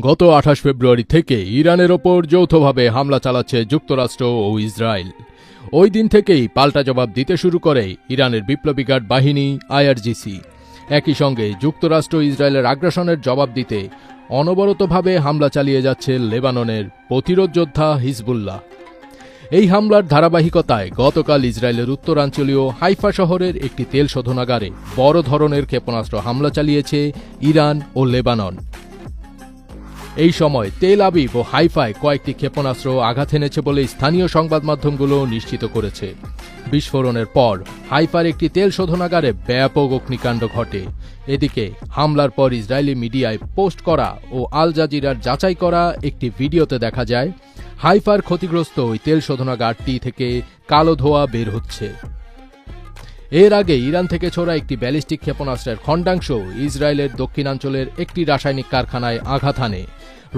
গত ২৮ ফেব্রুয়ারি থেকে ইরানের ওপর যৌথভাবে হামলা চালাচ্ছে যুক্তরাষ্ট্র ও ইসরায়েল। ওই দিন থেকেই পাল্টা জবাব দিতে শুরু করে ইরানের বিপ্লবী গার্ড বাহিনী আইআরজিসি। একই সঙ্গে যুক্তরাষ্ট্র ইসরায়েলের আগ্রাসনের জবাব দিতে অনবরতভাবে হামলা চালিয়ে যাচ্ছে লেবাননের প্রতিরোধ যোদ্ধা হিজবুল্লাহ। এই হামলার ধারাবাহিকতায় গতকাল ইসরায়েলের উত্তরাঞ্চলীয় হাইফা শহরের একটি তেল শোধনাগারে বড় ধরনের ক্ষেপণাস্ত্র হামলা চালিয়েছে ইরান ও লেবানন। এই সময় তেল আবিব ও হাইফায় কয়েকটি ক্ষেপণাস্ত্র আঘাত এনেছে বলে স্থানীয় সংবাদ মাধ্যমগুলো নিশ্চিত করেছে। বিস্ফোরণের পর হাইফার একটি তেল শোধনাগারে ব্যাপক অগ্নিকাণ্ড ঘটে। এদিকে হামলার পর ইসরায়েলি মিডিয়ায় পোস্ট করা ও আল জাজিরার যাচাই করা একটি ভিডিওতে দেখা যায় হাইফার ক্ষতিগ্রস্ত ওই তেল শোধনাগারটি থেকে কালো ধোঁয়া বের হচ্ছে। এর আগে ইরান থেকে ছোড়া একটি ব্যালিস্টিক ক্ষেপণাস্ত্রের খণ্ডাংশ ইসরায়েলের দক্ষিণাঞ্চলের একটি রাসায়নিক কারখানায় আঘাত হানে।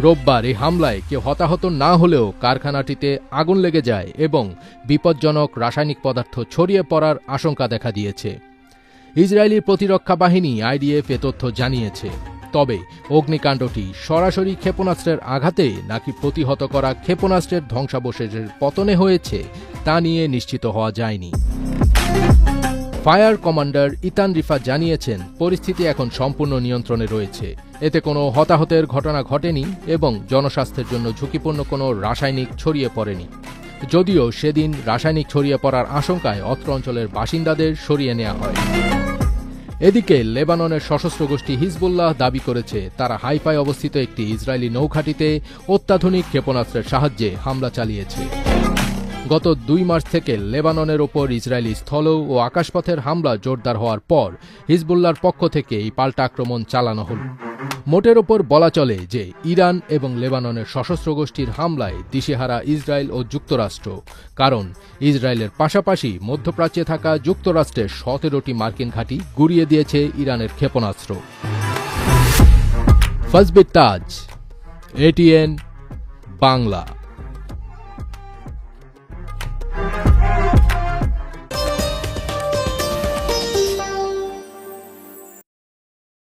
রোববার এই হামলায় কেউ হতাহত না হলেও কারখানাটিতে আগুন লেগে যায় এবং বিপজ্জনক রাসায়নিক পদার্থ ছড়িয়ে পড়ার আশঙ্কা দেখা দিয়েছে। ইসরায়েলি প্রতিরক্ষা বাহিনী আইডিএফ এ তথ্য জানিয়েছে। তবে অগ্নিকাণ্ডটি সরাসরি ক্ষেপণাস্ত্রের আঘাতে নাকি প্রতিহত করা ক্ষেপণাস্ত্রের ধ্বংসাবশেষের পতনে হয়েছে তা নিয়ে নিশ্চিত হওয়া যায়নি। ফায়ার কমান্ডার ইতান রিফাত জানিয়েছেন, পরিস্থিতি এখন সম্পূর্ণ নিয়ন্ত্রণে রয়েছে। এতে কোনো হতাহতের ঘটনা ঘটেনি এবং জনস্বাস্থ্যের জন্য ঝুঁকিপূর্ণ কোনো রাসায়নিক ছড়িয়ে পড়েনি। যদিও সেদিন রাসায়নিক ছড়িয়ে পড়ার আশঙ্কায় অত্র অঞ্চলের বাসিন্দাদের সরিয়ে নেওয়া হয়। এদিকে লেবাননের সশস্ত্র গোষ্ঠী হিজবুল্লাহ দাবি করেছে তারা হাইফায় অবস্থিত একটি ইসরায়েলি নৌঘাঁটিতে অত্যাধুনিক ক্ষেপণাস্ত্রের সাহায্যে হামলা চালিয়েছে। গত ২ মার্চ থেকে লেবাননের ওপর ইসরায়েলি স্থল ও আকাশপথের হামলা জোরদার হওয়ার পর হিজবুল্লাহর পক্ষ থেকে এই পাল্টা আক্রমণ চালানো হল। মোটের ওপর বলা চলে যে ইরান এবং লেবাননের সশস্ত্র গোষ্ঠীর হামলায় দিশেহারা ইসরায়েল ও যুক্তরাষ্ট্র, কারণ ইসরায়েলের পাশাপাশি মধ্যপ্রাচ্যে থাকা যুক্তরাষ্ট্রের ১৭টি মার্কিন ঘাঁটি গুঁড়িয়ে দিয়েছে ইরানের ক্ষেপণাস্ত্র। ফজবির তাজ, এটিএন বাংলা।